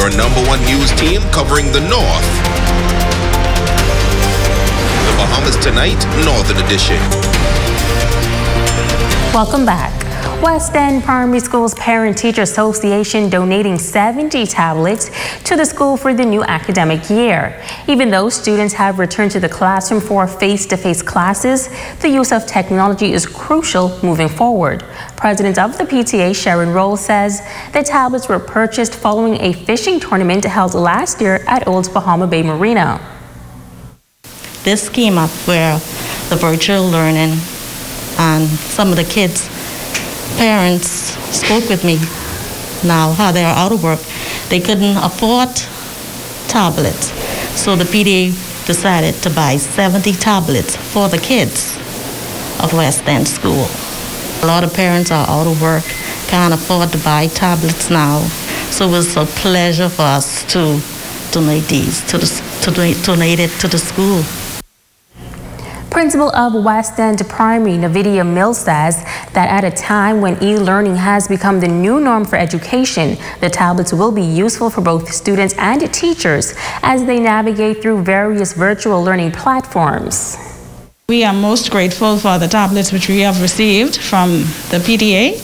your #1 news team covering the North. The Bahamas Tonight, Northern Edition. Welcome back. West End Primary School's Parent-Teacher Association donating 70 tablets to the school for the new academic year. Even though students have returned to the classroom for face-to-face classes, the use of technology is crucial moving forward. President of the PTA, Sharon Roll, says the tablets were purchased following a fishing tournament held last year at Old Bahama Bay Marina. This came up where the virtual learning and some of the kids' parents spoke with me now how they are out of work. They couldn't afford tablets, so the PTA decided to buy 70 tablets for the kids of West End School. A lot of parents are out of work, can't afford to buy tablets now, so it was a pleasure for us to donate these donate it to the school. Principal of West End Primary, Navidia Mills, says that at a time when e-learning has become the new norm for education, the tablets will be useful for both students and teachers as they navigate through various virtual learning platforms. We are most grateful for the tablets which we have received from the PTA.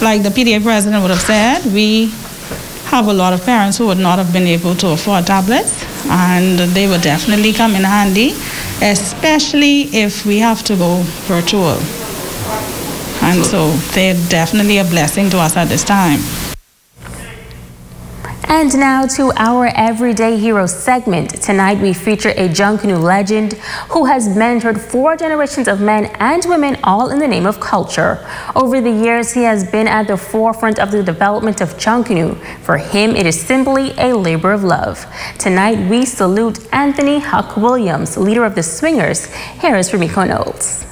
Like the PTA president would have said, we have a lot of parents who would not have been able to afford tablets, and they would definitely come in handy, especially if we have to go virtual. And so they're definitely a blessing to us at this time. And now to our Everyday Hero segment. Tonight we feature a Junkanoo legend who has mentored 4 generations of men and women, all in the name of culture. Over the years, he has been at the forefront of the development of Junkanoo. For him, it is simply a labor of love. Tonight we salute Anthony Huck Williams, leader of the Swingers. Here is Ramiko Knowles.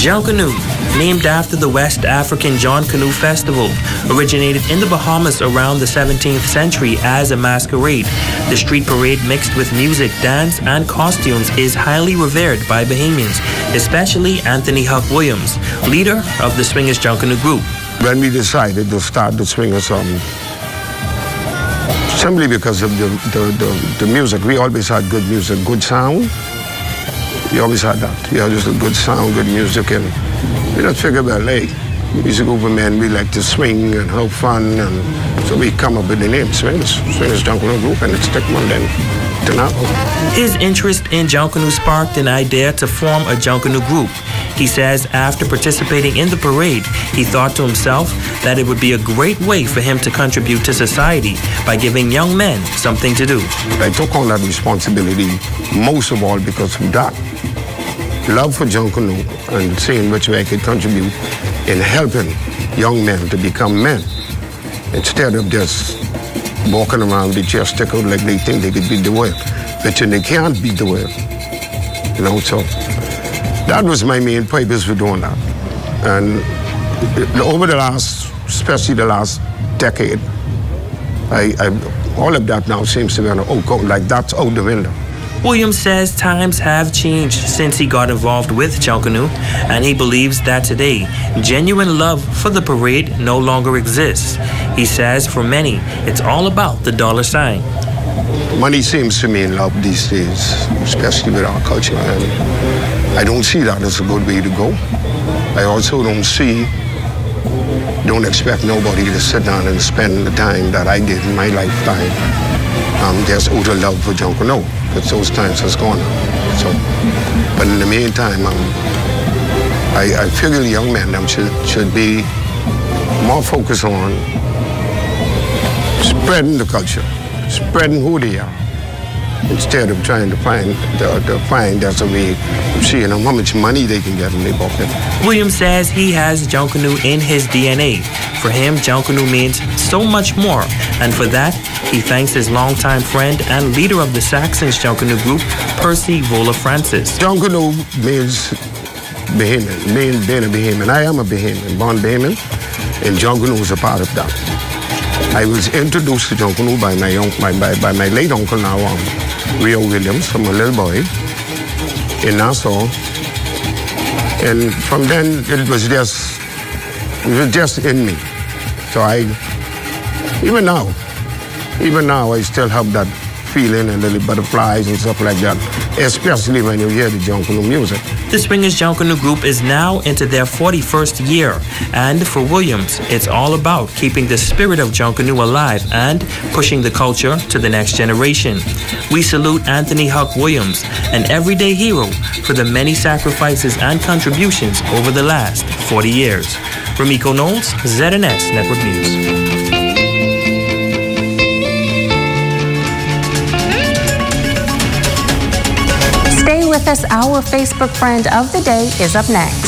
Junkanoo, named after the West African John Canoe Festival, originated in the Bahamas around the 17th century as a masquerade. The street parade mixed with music, dance, and costumes is highly revered by Bahamians, especially Anthony Huck Williams, leader of the Swingers Junkanoo group. When we decided to start the Swingers, simply because of the music, we always had good music, good sound. We always had that. We had just a good sound, good music, and we just figured, well, hey, we a group of men, we like to swing and have fun, and so we come up with the name, Swingers Junkanoo Group, and it's stuck on then to now. His interest in Junkanoo sparked an idea to form a Junkanoo group. He says after participating in the parade, he thought to himself that it would be a great way for him to contribute to society by giving young men something to do. I took on that responsibility most of all because of that love for Junkanoo and seeing which way I could contribute in helping young men to become men instead of just walking around with chest stickled like they think they could beat the world, but they can't beat the world. You know, so that was my main purpose for doing that. And over the last, especially the last decade, all of that now seems to be like that's out the window. Williams says times have changed since he got involved with Junkanoo, and he believes that today, genuine love for the parade no longer exists. He says for many, it's all about the dollar sign. Money seems to mean love these days, especially with our culture, and I don't see that as a good way to go. I also don't expect nobody to sit down and spend the time that I did in my lifetime just out of love for Junkanoo, because those times has gone. So, but in the meantime, I figure the young men should be more focused on spreading the culture, spreading who they are, instead of trying to find that's a way of seeing how much money they can get in their pocket. Williams says he has Junkanoo in his DNA. For him, Junkanoo means so much more, and for that, he thanks his longtime friend and leader of the Saxons Junkanoo group, Percy Vola Francis. Junkanoo means Bahamian, being a Bahamian. I am a Bahamian, born Bahamian, and Junkanoo is a part of that. I was introduced to Junkanoo by my late uncle now, Rio Williams, from a little boy in Nassau, And from then, it was just in me. So even now, I still have that feeling and the butterflies and stuff like that, especially when you hear the Junkanoo music. The Swingers Junkanoo Group is now into their 41st year, and for Williams, it's all about keeping the spirit of Junkanoo alive and pushing the culture to the next generation. We salute Anthony Huck Williams, an everyday hero for the many sacrifices and contributions over the last 40 years. Ramiko Knowles, ZNS Network News. Stay with us. Our Facebook friend of the day is up next.